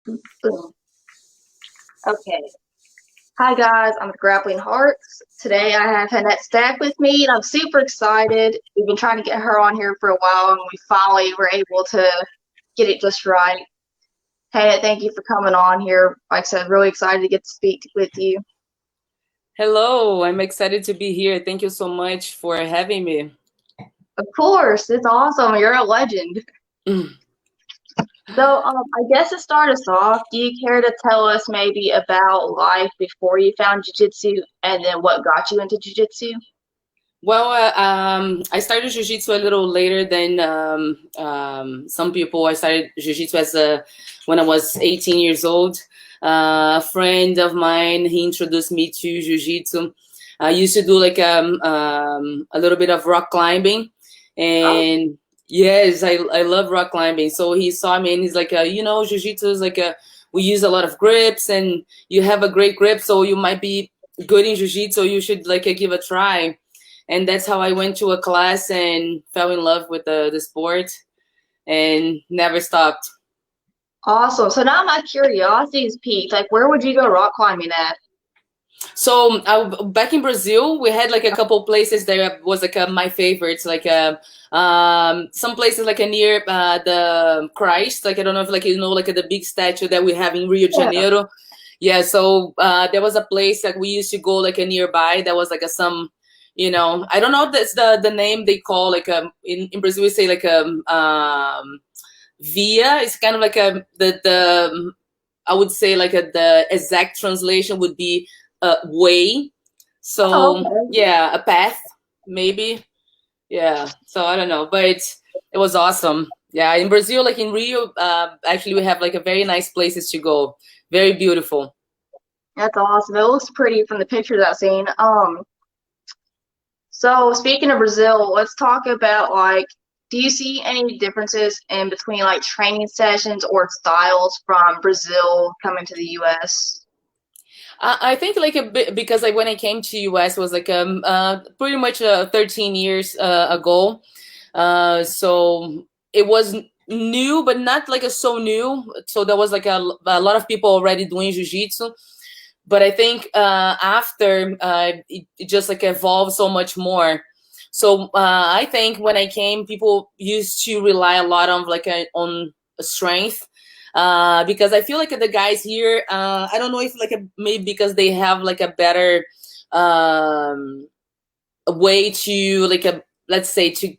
Boom. Okay. Hi guys, I'm the Grappling Hearts. Today I have Hannette Staack with me, and I'm super excited. We've been trying to get her on here for a while, and we finally were able to get it just right. Hannette, thank you for coming on here. Like I said, really excited to get to speak with you. Hello, I'm excited to be here. Thank you so much for having me. Of course, it's awesome. You're a legend. I guess to start us off, do you care to tell us maybe about life before you found jiu-jitsu and then what got you into jiu-jitsu? I started jiu-jitsu a little later than some people. I started jiu-jitsu when I was 18 years old. A friend of mine, he introduced me to jiu-jitsu. I used to do a little bit of rock climbing, Oh, and yes, I love rock climbing. So he saw me and he's like, jiu-jitsu is we use a lot of grips, and you have a great grip, so you might be good in jiu-jitsu. You should give a try, and that's how I went to a class and fell in love with the sport and never stopped. awesome. So now my curiosity is piqued. Like, where would you go rock climbing at? So back in Brazil, we had like a couple places that was my favorites, some places near the Christ. Like I don't know if the big statue that we have in Rio de Yeah. Janeiro. Yeah, so there was a place that we used to go nearby. That was I don't know if that's the name they call in Brazil we say via. It's kind of like a the I would say the exact translation would be way. Oh, So okay. yeah, a path maybe. Yeah. So I don't know, but it was awesome. Yeah, in Brazil, like in Rio, actually we have a very nice places to go. Very beautiful. That's awesome. It looks pretty from the pictures I've seen. So speaking of Brazil, let's talk about do you see any differences in between like training sessions or styles from Brazil coming to the US? I think like a bit because when I came to US was pretty much 13 years ago. So it was new, but not so new. So there was a lot of people already doing jiu-jitsu. But I think after it just evolved so much more. So I think when I came, people used to rely a lot on on strength, because I feel like the guys here, I don't know if maybe because they have a better um, way to let's say to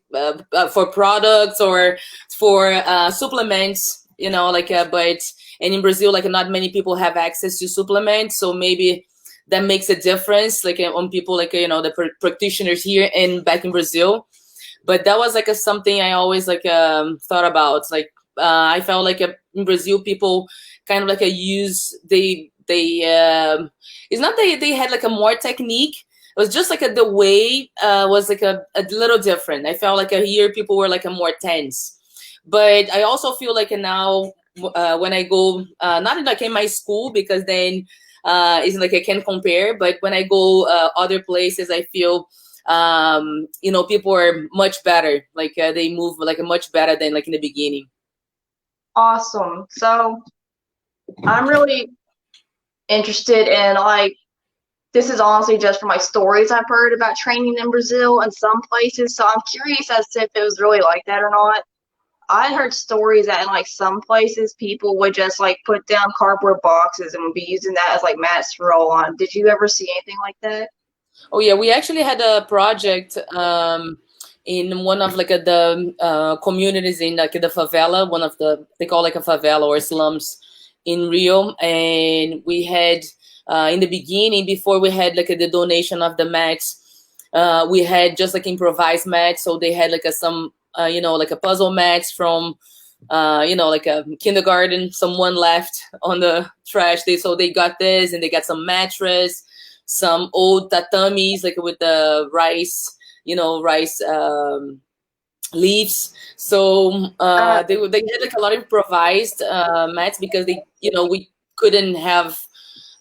for products or for supplements, but and in Brazil not many people have access to supplements, so maybe that makes a difference on people the practitioners here and back in Brazil. But that was something I always thought about. I felt in Brazil people kind of use they it's not they had a more technique. It was just the way was a little different. I felt here people were a more tense. But I also feel now when I go not in in my school, because then it's I can't compare. But when I go other places, I feel people are much better. They move much better than in the beginning. Awesome. So I'm really interested in this is honestly just from my stories I've heard about training in Brazil and some places. So I'm curious as to if it was really like that or not. I heard stories that in some places people would just put down cardboard boxes and would be using that as mats to roll on. Did you ever see anything like that? Oh yeah, we actually had a project in one of the communities in the favela, one of they call a favela or slums in Rio, and we had in the beginning before we had the donation of the mats, we had just improvised mats. So they had some a puzzle mats from a kindergarten. Someone left on the trash. They got this, and they got some mattress, some old tatamis with the rice, rice leaves. So Uh, they had a lot of improvised mats, because we couldn't have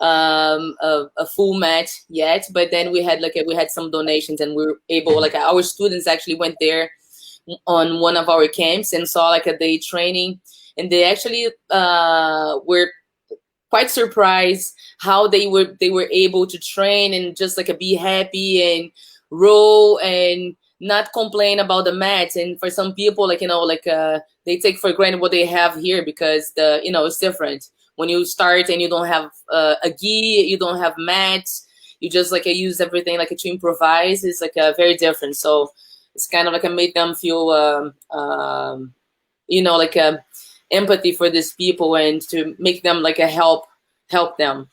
a full mat yet. But then we had some donations, and we were able our students actually went there on one of our camps and saw a day training, and they actually were quite surprised how they were able to train and just like be happy and roll and not complain about the mats. And for some people, like they take for granted what they have here because it's different when you start and you don't have a gi, you don't have mats, you just like use everything like to improvise. It's like very different. So it's kind of like I made them feel like empathy for these people and to make them like a help them.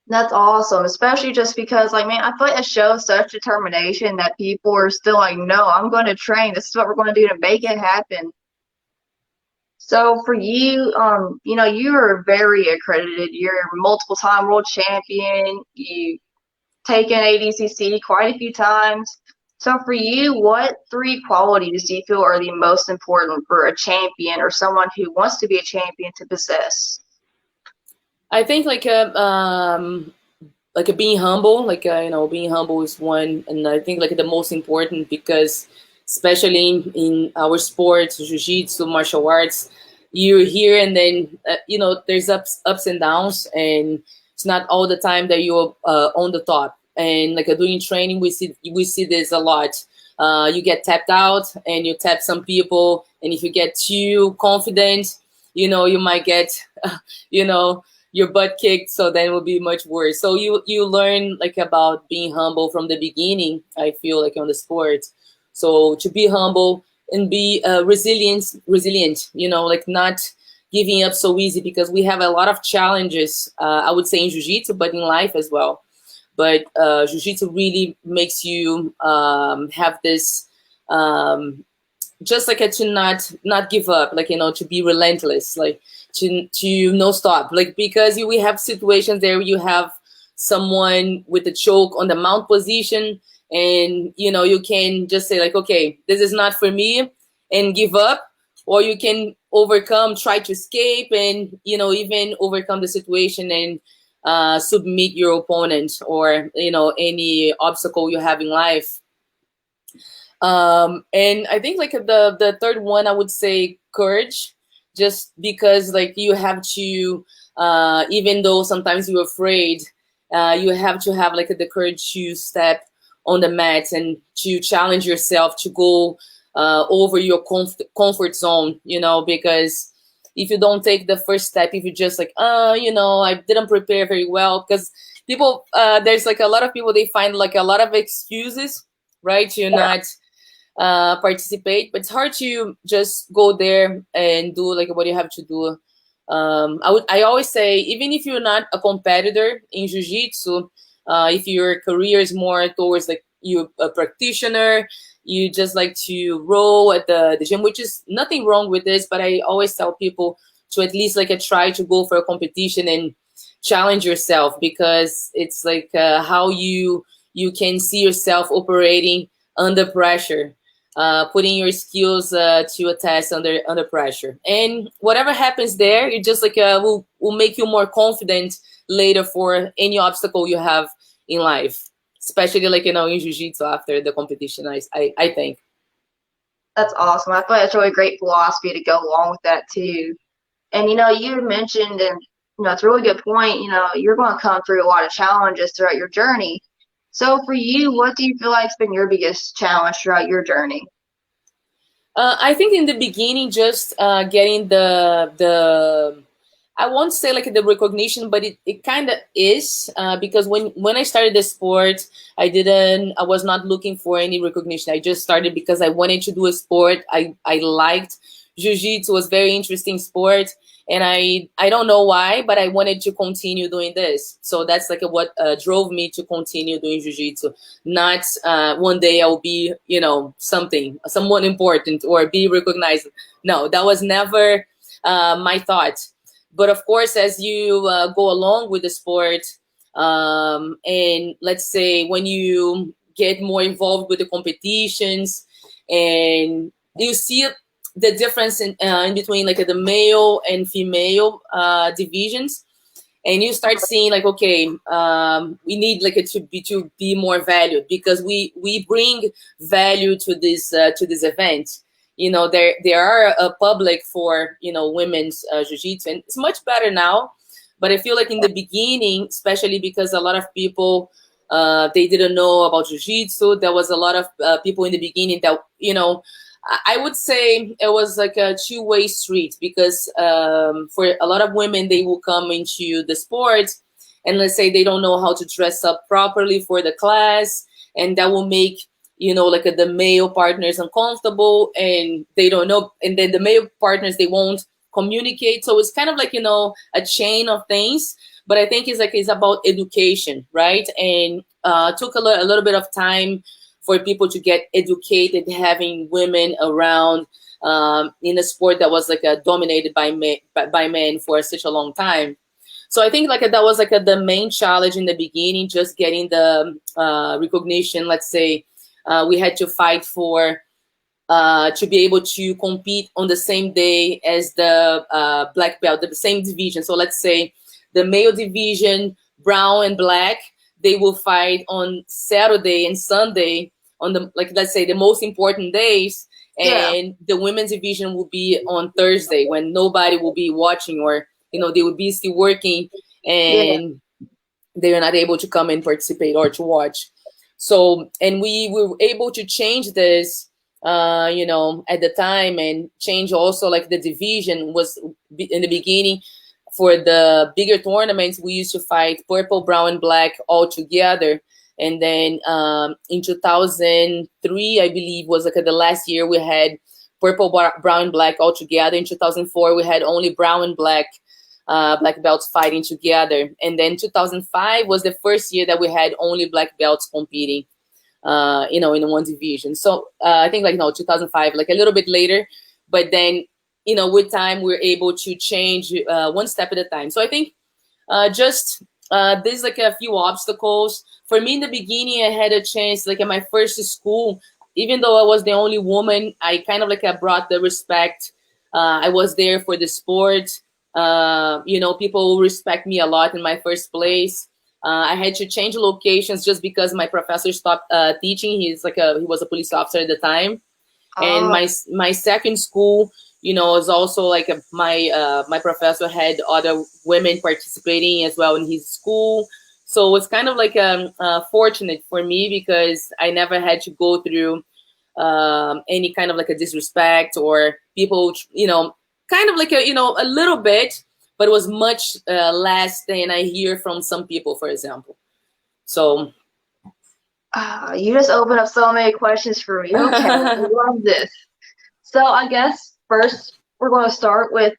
That's awesome, especially just because, like, man, I feel like it shows such determination that people are still like, no, I'm going to train. This is what we're going to do to make it happen. So for you, you are very accredited. You're a multiple time world champion. You taken ADCC quite a few times. So for you, what three qualities do you feel are the most important for a champion or someone who wants to be a champion to possess? I think like a being humble, being humble is one, and I think like the most important because especially in our sports, jiu-jitsu, martial arts, you're here and then there's ups and downs, and it's not all the time that you're on the top. And like doing training, we see this a lot. You get tapped out, and you tap some people, and if you get too confident, you might get, you know, your butt kicked. So then it will be much worse. So you learn like about being humble from the beginning. I feel like on the sport. So to be humble and be resilient. Like not giving up so easy because we have a lot of challenges. I would say in jiu-jitsu, but in life as well. But jiu-jitsu really makes you have this just like to not give up, like to be relentless, like to no stop, like because we have situations there where you have someone with a choke on the mount position, and you can just say like, okay, this is not for me, and give up, or you can overcome, try to escape, and even overcome the situation and submit your opponent, or any obstacle you have in life. And I think like the third one, I would say courage, just because like you have to, even though sometimes you're afraid, you have to have like the courage to step on the mat and to challenge yourself to go over your comfort zone, because if you don't take the first step, if you just like, I didn't prepare very well, because people, there's like a lot of people, they find like a lot of excuses, right, to not participate, but it's hard to just go there and do like what you have to do. I always say, even if you're not a competitor in jiu-jitsu, if your career is more towards like you a practitioner, you just like to roll at the gym, which is nothing wrong with this, but I always tell people to at least like try to go for a competition and challenge yourself, because it's like how you can see yourself operating under pressure, putting your skills to a test under pressure, and whatever happens there, you just like will make you more confident later for any obstacle you have in life, especially like in jiu-jitsu after the competition. I think That's awesome. I feel like it's really great philosophy to go along with that too. And you mentioned, and it's a really good point. You're going to come through a lot of challenges throughout your journey. So for you, what do you feel like's been your biggest challenge throughout your journey? I think in the beginning, just getting the I won't say like the recognition, but it kind of is, because when I started the sport, I was not looking for any recognition. I just started because I wanted to do a sport. I liked jiu-jitsu, was very interesting sport, and I don't know why, but I wanted to continue doing this. So that's like what drove me to continue doing jiu-jitsu. Not one day I'll be someone important or be recognized. No, that was never my thought. But of course, as you go along with the sport, and let's say when you get more involved with the competitions, and you see the difference in between like the male and female divisions, and you start seeing like, okay, we need like to be more valued, because we bring value to this event. there are a public for women's jiu-jitsu, and it's much better now. But I feel like in the beginning, especially because a lot of people they didn't know about jiu-jitsu, there was a lot of people in the beginning that I would say it was like a two-way street, because for a lot of women, they will come into the sport, and let's say they don't know how to dress up properly for the class, and that will make like the male partners uncomfortable, and they don't know, and then the male partners, they won't communicate. So it's kind of like a chain of things. But I think it's about education, right? And took a little bit of time for people to get educated, having women around in a sport that was like dominated by men for such a long time. So I think like that was like the main challenge in the beginning, just getting the recognition. Let's say we had to fight for to be able to compete on the same day as the black belt, the same division. So let's say the male division, brown and black, they will fight on Saturday and Sunday on the, like, let's say the most important days, Yeah. and the women's division will be on Thursday when nobody will be watching, or they will be still working, Yeah. and they're not able to come and participate or to watch. So, and we were able to change this at the time, and change also like the division was in the beginning. For the bigger tournaments, we used to fight purple, brown, and black all together. And then in 2003, I believe, was like the last year we had purple, brown, black all together. In 2004, we had only brown and black belts fighting together. And then 2005 was the first year that we had only black belts competing, in one division. So I think 2005, like a little bit later, but then, with time, we're able to change one step at a time. So I think just there's like a few obstacles. For me in the beginning, I had a chance, like at my first school, even though I was the only woman, I kind of I brought the respect. I was there for the sport. People respect me a lot in my first place. I had to change locations just because my professor stopped teaching. He was a police officer at the time, and Oh, my second school, is also like my professor had other women participating as well in his school. So it's kind of like fortunate for me, because I never had to go through any kind of like a disrespect, or people, kind of like a little bit, but it was much less than I hear from some people, for example. So you just opened up so many questions for me. Okay, I love this. So I guess first we're going to start with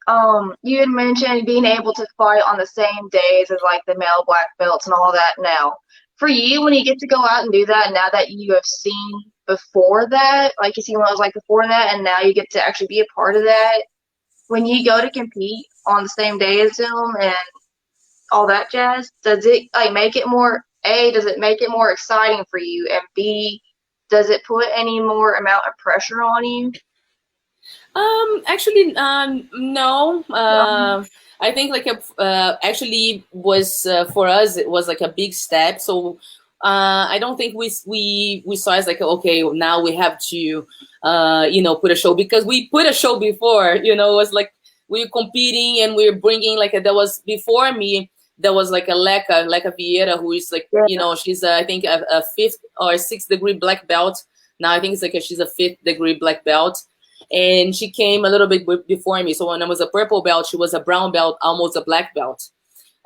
you had mentioned being able to fight on the same days as like the male black belts and all that. Now, for you, when you get to go out and do that, now that you have seen before that, like you seen what it was like before that, and now you get to actually be a part of that. When you go to compete on the same day as them and all that jazz, does it like make it more? A, does it make it more exciting for you? And B, does it put any more amount of pressure on you? Actually, no. Um, I think actually was for us, it was like a big step. So I don't think we saw as like, okay, now we have to put a show, because we put a show before. It was like we were competing, and we were bringing there was before me. There was like a Leca Vieira, who is like, yeah. she's I think a fifth or sixth degree black belt. Now I think it's like she's a fifth degree black belt, and she came a little bit before me. So when I was a purple belt, she was a brown belt, almost a black belt.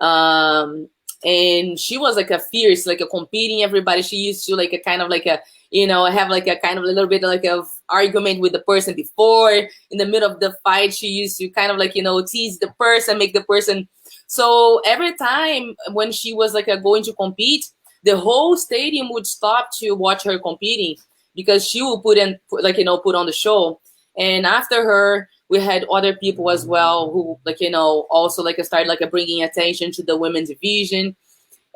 And she was like a fierce, like a competing everybody. She used to like a kind of like a, have like a kind of a little bit like of argument with the person before. In the middle of the fight, she used to kind of like, tease the person, make the person. So every time when she was like going to compete, the whole stadium would stop to watch her competing, because she will put on the show. And after her, we had other people as well who also started bringing attention to the women's division.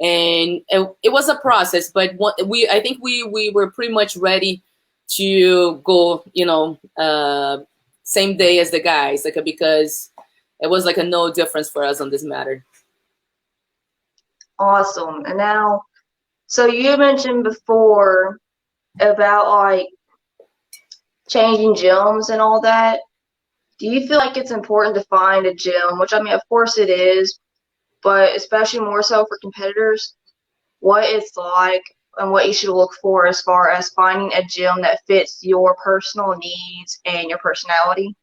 And it was a process, but I think we were pretty much ready to go same day as the guys, because it was like a no difference for us on this matter. Awesome. And now, so you mentioned before about like changing gyms and all that, do you feel like it's important to find a gym, which I mean, of course it is, but especially more so for competitors, what it's like and what you should look for as far as finding a gym that fits your personal needs and your personality?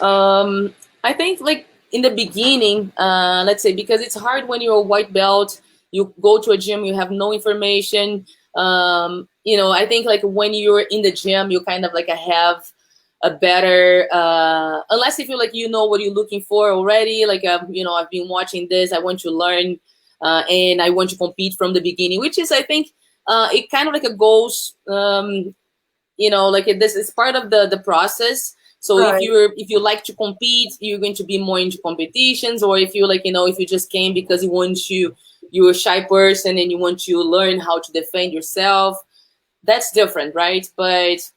I think like in the beginning, let's say because it's hard when you're a white belt, you go to a gym, you have no information. I think like when you're in the gym, you kind of like have a better, unless if you like you know what you're looking for already. Like I've been watching this, I want to learn, and I want to compete from the beginning, which is I think it kind of like a goals. This is part of the process. So if Right. you like to compete, you're going to be more into competitions. Or if you like if you just came because you're a shy person and you want to learn how to defend yourself, that's different, right? But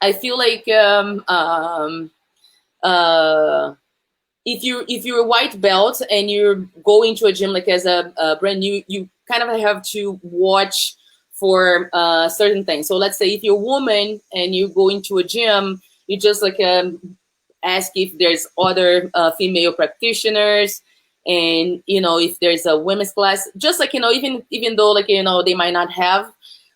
I feel like uh if you're a white belt and you're going to a gym like as a brand new, you kind of have to watch for certain things. So let's say if you're a woman and you go into a gym, you just like ask if there's other female practitioners, and if there's a women's class, just like even though like they might not have,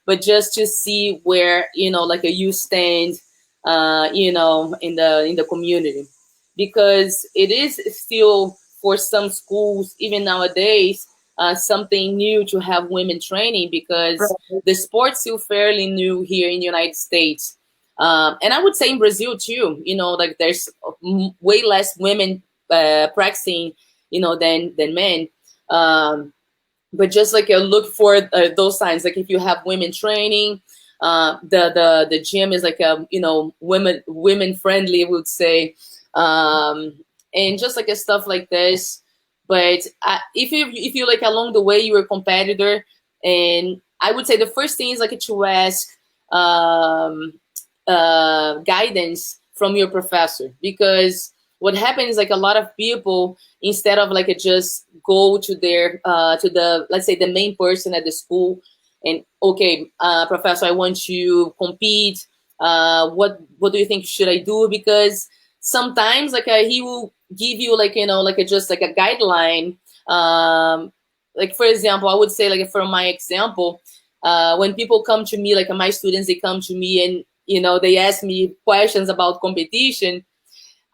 but just to see where like you stand in the community, because it is still for some schools even nowadays something new to have women training, because Right. the sport's still fairly new here in the United States. And I would say in Brazil too, like there's way less women practicing, than men. Um, but just like look for those signs. Like if you have women training, the gym is like women friendly, I would say, um, and just like a stuff like this. But if you like along the way you're a competitor, and I would say the first thing is like to ask um, guidance from your professor, because what happens is like a lot of people, instead of like just go to their to the, let's say, the main person at the school, and okay, professor, I want to compete, what do you think should I do? Because sometimes like he will give you like like just like a guideline. Like for example, I would say like for my example, when people come to me, like my students, they come to me and they ask me questions about competition.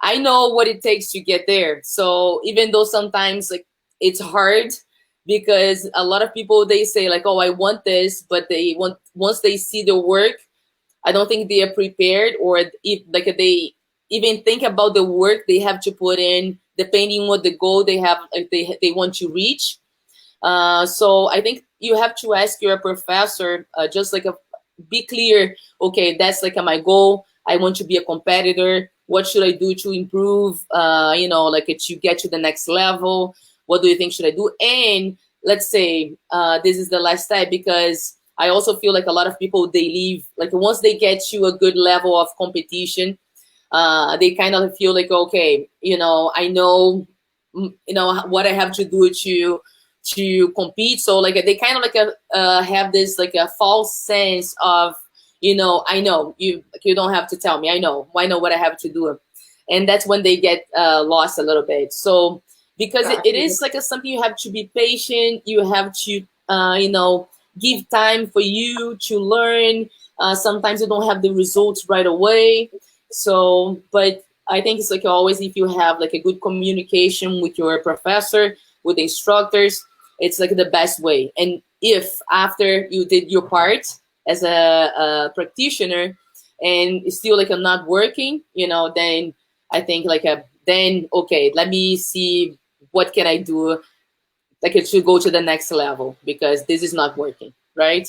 I know what it takes to get there. So even though sometimes like it's hard, because a lot of people, they say like, oh, I want this, but they want, once they see the work, I don't think they are prepared, or if like they even think about the work they have to put in, depending on what the goal they have, like they want to reach. So I think you have to ask your professor, just like be clear. Okay, that's like my goal. I want to be a competitor. What should I do to improve? Like to get to the next level. What do you think should I do? And let's say this is the last step, because I also feel like a lot of people, they leave like once they get to a good level of competition, they kind of feel like, okay, I know, what I have to do to compete. So like they kind of like have this like a false sense of, I know you, like, you don't have to tell me, I know what I have to do. And that's when they get lost a little bit. So because it Gotcha. is like something, you have to be patient, you have to give time for you to learn. Sometimes you don't have the results right away. So but I think it's like always, if you have like a good communication with your professor, with the instructors, it's like the best way. And if after you did your part as a practitioner, and it's still like I'm not working, then I think like then okay, let me see what can I do, like it should go to the next level, because this is not working, right?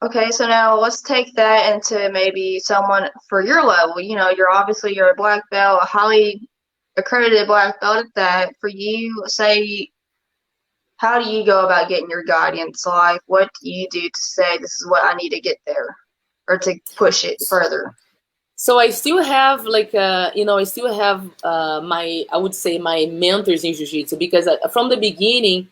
Okay, so now let's take that into maybe someone for your level. You're a black belt, a highly accredited black belt at that. For you, say, how do you go about getting your guidance? Like, what do you do to say this is what I need to get there, or to push it further? So I still have like I still have my, I would say, my mentors in jiu-jitsu, because from the beginning,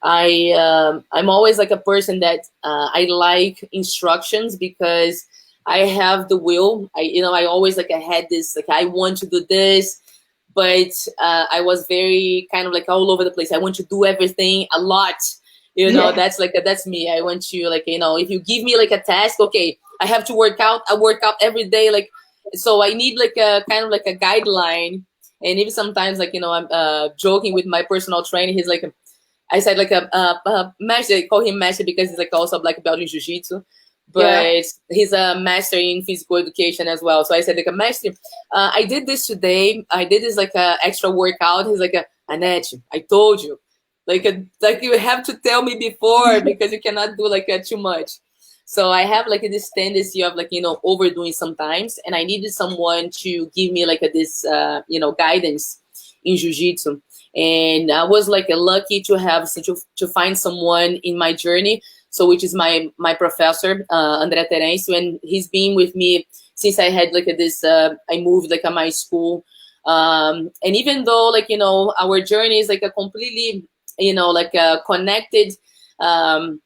I'm always like a person that I like instructions, because I have the will. I always like I had this like I want to do this, but I was very kind of like all over the place. I want to do everything a lot. Yeah. That's like that's me. I want to like if you give me like a task, okay, I have to work out. I work out every day, like so. I need like a kind of like a guideline. And even sometimes like I'm joking with my personal trainer. He's like I said like a master. I call him master because he's like also a black belt in jiu-jitsu, Yeah. but he's a master in physical education as well. So I said like a master. I did this today. I did this like a extra workout. He's like Hannette, I told you, like you have to tell me before because you cannot do like too much. So I have like this tendency of like overdoing sometimes, and I needed someone to give me like this guidance in jiu-jitsu. And I was like lucky to have to find someone in my journey. So which is my professor André Terencio, and he's been with me since I had like this. I moved like at my school, and even though like our journey is like a completely connected, um,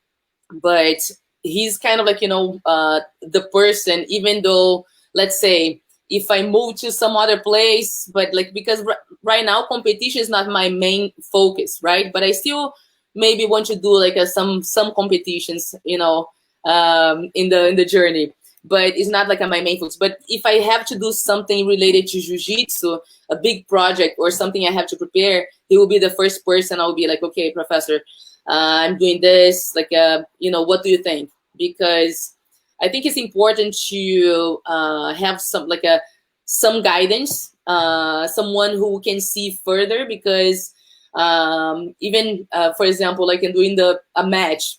but he's kind of like the person. Even though let's say if I move to some other place, but like because right now competition is not my main focus, right? But I still maybe want to do like some competitions, in the journey. But it's not like my main focus. But if I have to do something related to jiu-jitsu, a big project or something I have to prepare, he will be the first person. I'll be like, okay, professor, I'm doing this. Like, what do you think? Because I think it's important to have some guidance, someone who can see further. Because even for example, like in doing a match,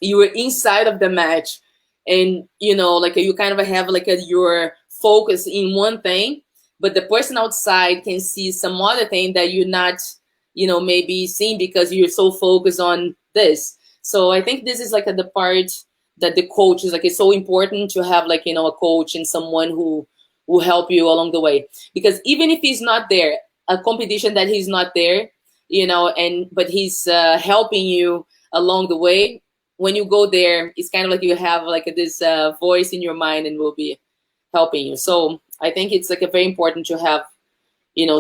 you were inside of the match, and like you kind of have like your focus in one thing, but the person outside can see some other thing that you're not maybe seeing because you're so focused on this. So I think this is like the part that the coach is like, it's so important to have like a coach and someone who will help you along the way. Because even if he's not there, a competition that he's not there, and but he's helping you along the way, when you go there, it's kind of like you have like this voice in your mind and will be helping you. So I think it's like a very important to have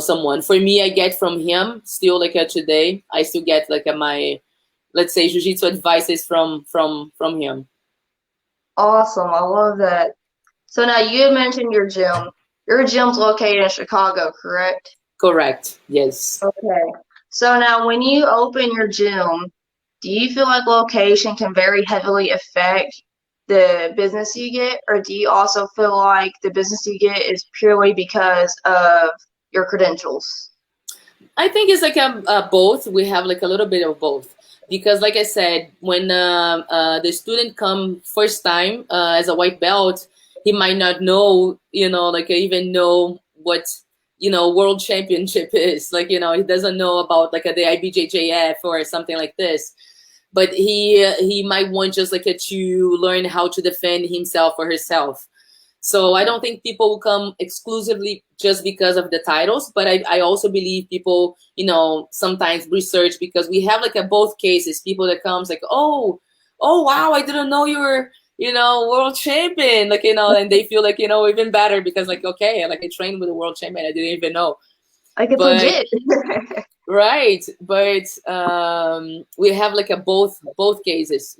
someone. For me, I get from him still like today. I still get like my, let's say, jiu-jitsu advices from him. Awesome. I love that. So now you had mentioned your gym. Your gym's located in Chicago, correct? Correct. Yes. Okay. So now when you open your gym, do you feel like location can very heavily affect the business you get, or do you also feel like the business you get is purely because of your credentials? I think it's like both. We have like a little bit of both. Because like I said, when the student come first time as a white belt, he might not know, like even know what world championship is. Like he doesn't know about like the IBJJF or something like this. But he might want just like to learn how to defend himself or herself. So I don't think people will come exclusively just because of the titles, but I also believe people, sometimes research, because we have like both cases, people that comes like, oh wow, I didn't know you were, world champion, like, and they feel like, even better because like, okay, like I trained with a world champion, I didn't even know. Like it's But legit. right, but we have like both cases.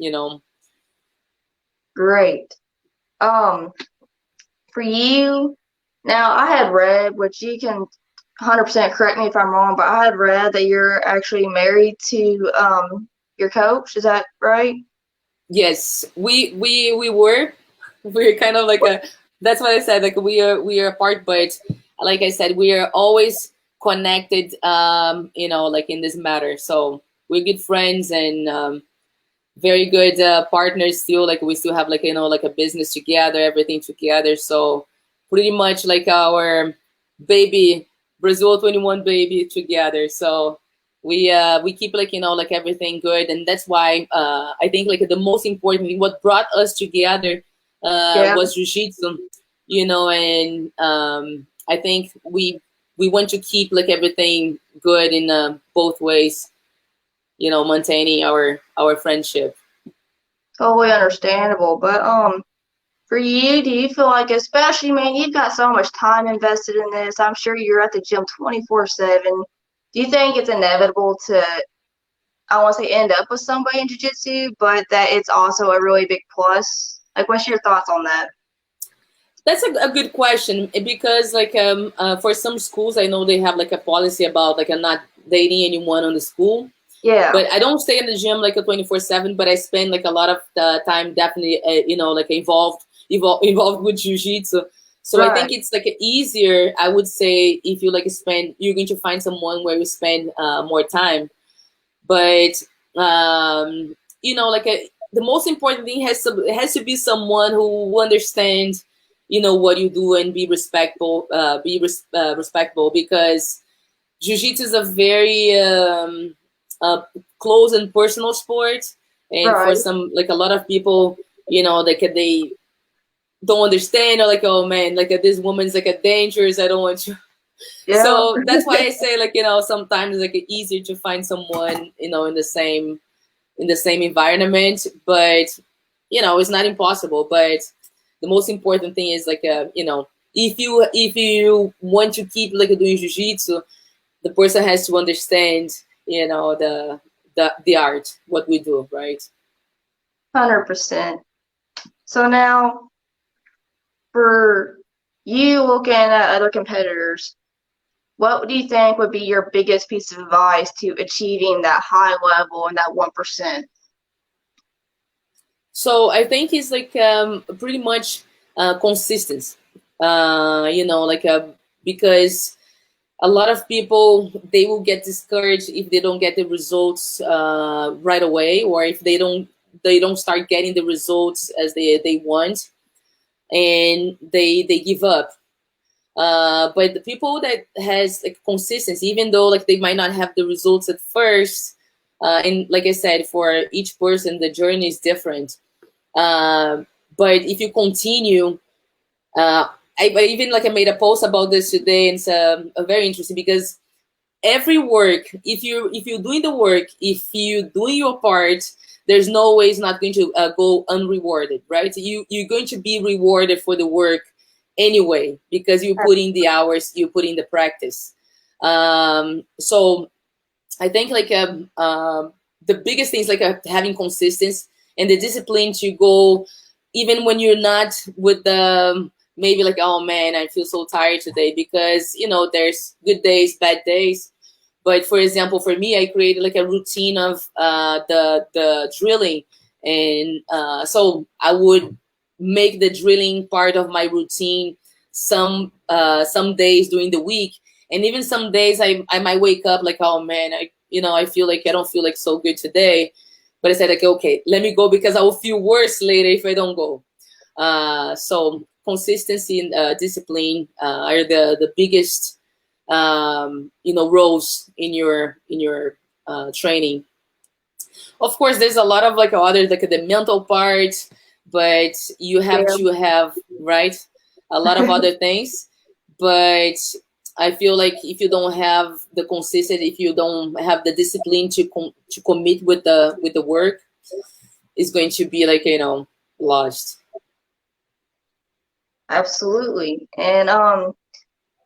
Great. Um, for you, now I had read, which you can 100% correct me if I'm wrong, but I had read that you're actually married to your coach. Is that right? Yes, we were. We're kind of like a. That's what I said. Like we are apart, but like I said, we are always connected. Like in this matter. So we're good friends and very good partners. Still, like we still have like like a business together, everything together. So pretty much like our baby Brazil 21 baby together. So we keep like like everything good, and that's why I think like the most important thing, what brought us together Yeah. was jiu-jitsu, and I think we want to keep like everything good in both ways, maintaining our friendship. Totally understandable. But For you, do you feel like, especially, man, you've got so much time invested in this. I'm sure you're at the gym 24/7. Do you think it's inevitable to, I won't say end up with somebody in jiu-jitsu, but that it's also a really big plus? Like, what's your thoughts on that? That's a good question because like for some schools I know they have like a policy about like not dating anyone on the school. Yeah, But I don't stay in the gym like a 24/7. But I spend like a lot of the time definitely like involved with jiu-jitsu. So I right. think it's like easier. I would say if you like spend, you're going to find someone where you spend more time. But like the most important thing has to be someone who understands what you do and be respectful because jiu-jitsu is a very close and personal sport, and for Right. some like a lot of people, they don't understand or like, oh man, like this woman's like a dangerous, I don't want to. Yeah. So that's why I say like sometimes like it's easier to find someone in the same environment, but it's not impossible. But the most important thing is like if you want to keep like doing jiu-jitsu, the person has to understand the art, what we do, right? 100%. So now, for you looking at other competitors, what do you think would be your biggest piece of advice to achieving that high level and that 1%? So I think it's like pretty much consistency. Like because a lot of people, they will get discouraged if they don't get the results right away, or if they don't start getting the results as they want, and they give up. But the people that has like consistency, even though like they might not have the results at first, and like I said, for each person the journey is different. But if you continue, I even like I made a post about this today, and it's very interesting because every work, if you're doing the work, if you doing your part, there's no way it's not going to go unrewarded, right? You're going to be rewarded for the work anyway because you put in the hours, you put in the practice. So I think like the biggest thing is like having consistency and the discipline to go even when you're not with the maybe like, oh man, I feel so tired today, because there's good days, bad days. But for example, for me, I created like a routine of the drilling, and so I would make the drilling part of my routine some days during the week, and even some days I might wake up like, oh man, I feel like I don't feel like so good today, but I said like, okay, let me go because I will feel worse later if I don't go. So consistency and discipline are the biggest roles in your training. Of course, there's a lot of like other like the mental part, but you have Yeah. to have, right, a lot of other things. But I feel like if you don't have the consistency, if you don't have the discipline to commit with the work, it's going to be like lost. Absolutely. And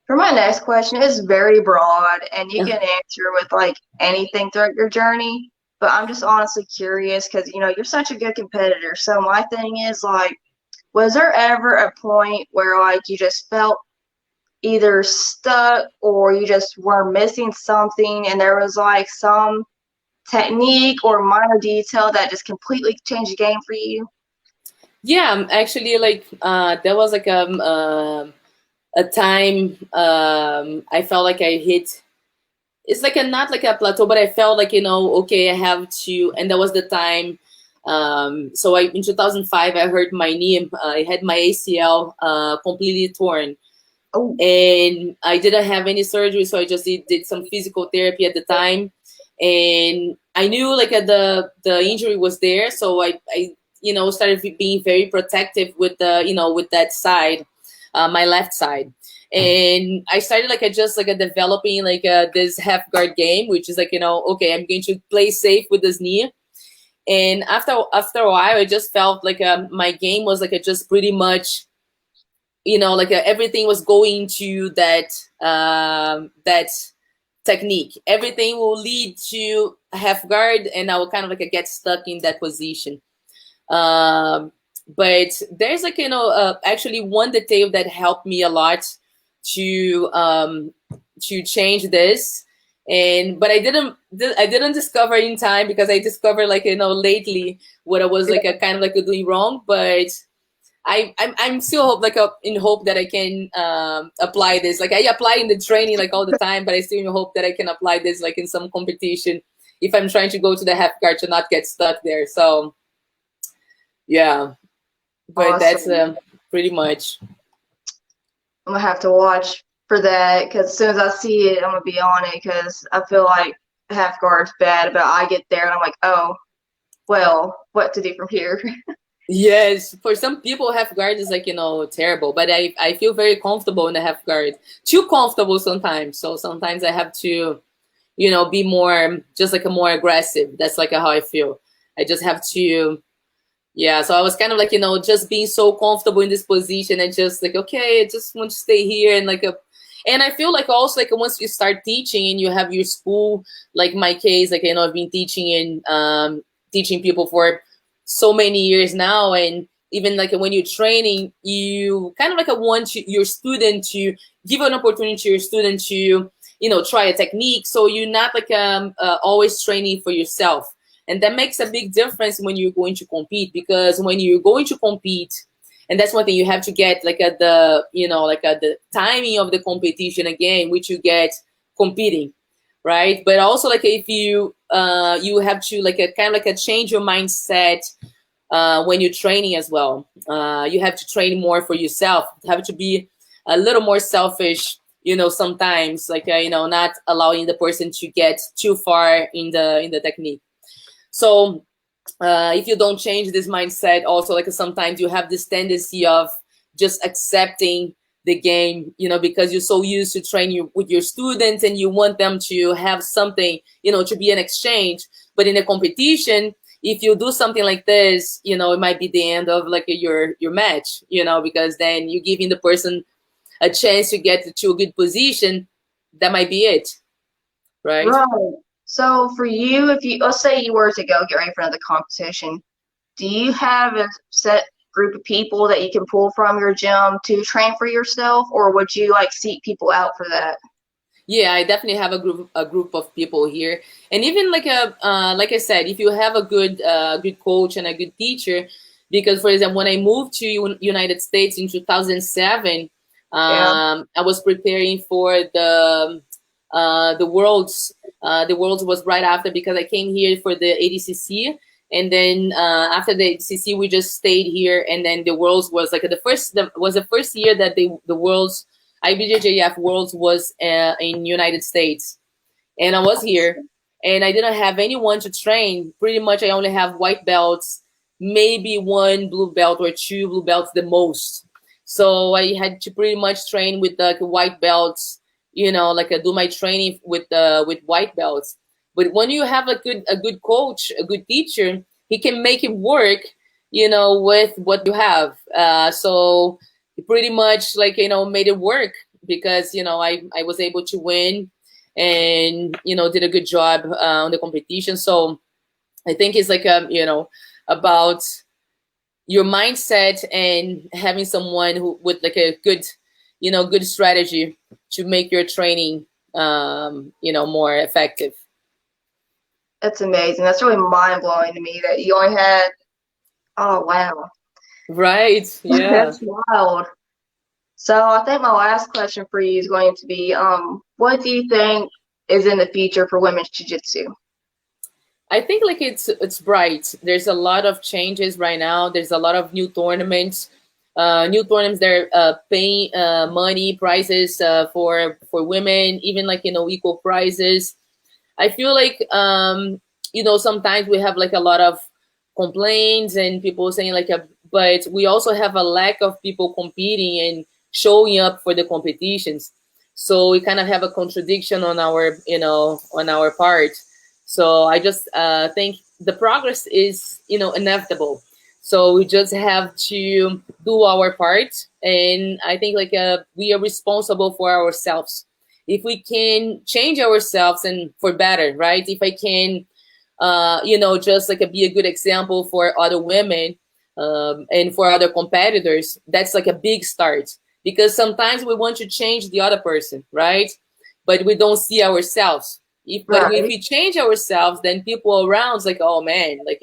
for my next question, it's very broad and you can answer with like anything throughout your journey. But I'm just honestly curious because you're such a good competitor. So my thing is like, was there ever a point where like you just felt either stuck or you just were missing something and there was like some technique or minor detail that just completely changed the game for you? Yeah, actually, like there was like a time I felt like I hit. It's like a not like a plateau, but I felt like okay, I have to, and that was the time. So in 2005, I hurt my knee. I had my ACL completely torn, Oh, and I didn't have any surgery, so I just did some physical therapy at the time, and I knew like the injury was there, so I started being very protective with with that side, my left side, and I started like just like developing like this half guard game, which is like okay, I'm going to play safe with this knee, And after a while, I just felt like my game was like just pretty much, like everything was going to that technique. Everything will lead to half guard, and I will kind of like get stuck in that position. Um, but there's like actually one detail that helped me a lot to change this, and but I didn't discover in time, because I discovered like lately what I was like kind of like doing wrong. But I'm still in hope that I can apply this. Like I apply in the training like all the time, but I still in hope that I can apply this like in some competition if I'm trying to go to the half guard to not get stuck there. So yeah, but that's Awesome. pretty much. I'm gonna have to watch for that because as soon as I see it, I'm gonna be on it because I feel like half guard's bad, but I get there and I'm like, oh, well, what to do from here? Yes, for some people, half guard is like terrible, but I feel very comfortable in the half guard. Too comfortable sometimes. So sometimes I have to be more just like a more aggressive. That's like how I feel. I just have to. Yeah, so I was kind of like, just being so comfortable in this position and just like, okay, I just want to stay here and and I feel like also like once you start teaching and you have your school, like my case, like, I've been teaching in teaching people for so many years now. And even like when you're training, you kind of like want your student to give an opportunity to your student to, try a technique. So you're not like always training for yourself. And that makes a big difference when you're going to compete, because when you're going to compete, and that's one thing you have to get like at the, like at the timing of the competition again, which you get competing, right? But also like if you have to like a kind of like a change your mindset when you're training as well. You have to train more for yourself. You have to be a little more selfish, sometimes like not allowing the person to get too far in the technique. So if you don't change this mindset, also like sometimes you have this tendency of just accepting the game, because you're so used to training with your students and you want them to have something, to be an exchange. But in a competition, if you do something like this, it might be the end of like your match, because then you're giving the person a chance to get to a good position. That might be it, right? Right. So for you, if you let's say you were to go get ready for another competition, do you have a set group of people that you can pull from your gym to train for yourself, or would you like seek people out for that? Yeah, I definitely have a group of people here, and even like I said, if you have a good coach and a good teacher, because for example, when I moved to United States in 2007, Yeah. I was preparing for the worlds. The worlds was right after, because I came here for the ADCC, and then after the ADCC, we just stayed here, and then the worlds was like the first year that the worlds IBJJF Worlds was in United States, and I was here, and I didn't have anyone to train. Pretty much, I only have white belts, maybe one blue belt or two blue belts the most. So I had to pretty much train with the white belts, like I do my training with white belts. But when you have a good coach, a good teacher, he can make it work, with what you have. So pretty much like made it work, because I was able to win, and did a good job on the competition. So I think it's like about your mindset and having someone who with like a good strategy to make your training more effective. That's amazing. That's really mind blowing to me that you only had. Oh wow, Right, yeah. that's wild. So I think my last question for you is going to be, what do you think is in the future for women's jiu-jitsu? I think like it's bright. There's a lot of changes right now. There's a lot of new tournaments. They're paying money prices for women, even like equal prices. I feel like sometimes we have like a lot of complaints and people saying like but we also have a lack of people competing and showing up for the competitions. So we kind of have a contradiction on our part. So I just think the progress is, inevitable. So we just have to do our part. And I think like we are responsible for ourselves. If we can change ourselves and for better, right? If I can, just like be a good example for other women, and for other competitors, that's like a big start. Because sometimes we want to change the other person, right? But we don't see ourselves. If Right. we change ourselves, then people around is like, oh man, like,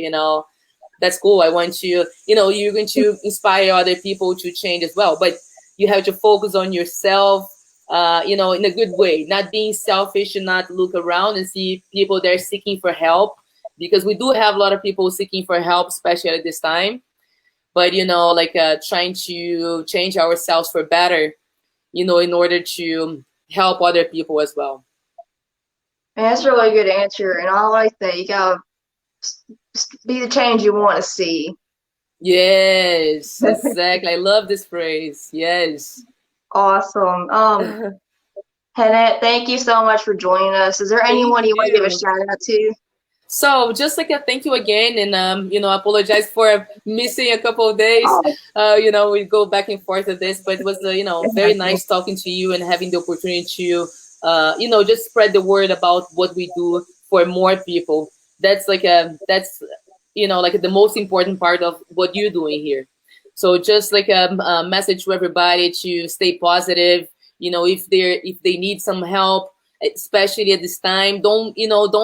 that's cool. I want you, you're going to inspire other people to change as well. But you have to focus on yourself, in a good way, not being selfish and not look around and see people that are seeking for help, because we do have a lot of people seeking for help, especially at this time. But, like trying to change ourselves for better, in order to help other people as well. And that's a really good answer, and I like that. You gotta be the change you want to see. Yes, exactly. I love this phrase. Yes. Awesome. Hannette, thank you so much for joining us. Is there Thank anyone you want to give a you. shout out to? So just like a thank you again, and apologize for missing a couple of days. Oh, We go back and forth with this, but it was very nice talking to you and having the opportunity to just spread the word about what we do for more people. That's like the most important part of what you're doing here. So just like a message to everybody to stay positive. If they need some help, especially at this time, don't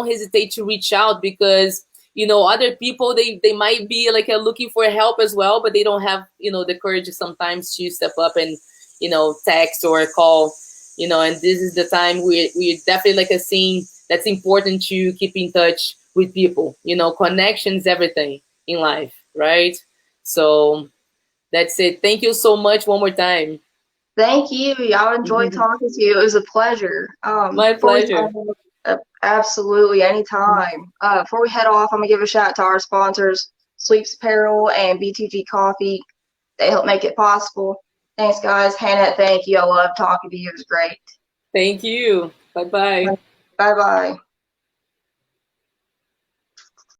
hesitate to reach out, because other people, they might be like looking for help as well, but they don't have the courage sometimes to step up and text or call. And this is the time we definitely like seeing that's important to keep in touch with people. Connections, everything in life, right? So that's it. Thank you so much one more time. thank you. I enjoyed talking to you. It was a pleasure. My Before we pleasure. absolutely anytime. Before we head off, I'm gonna give a shout out to our sponsors, Sleeps Apparel and BTG Coffee. They help make it possible. Thanks, guys. Hannah, thank you. I love talking to you. It was great. Thank you. Bye bye. Bye bye.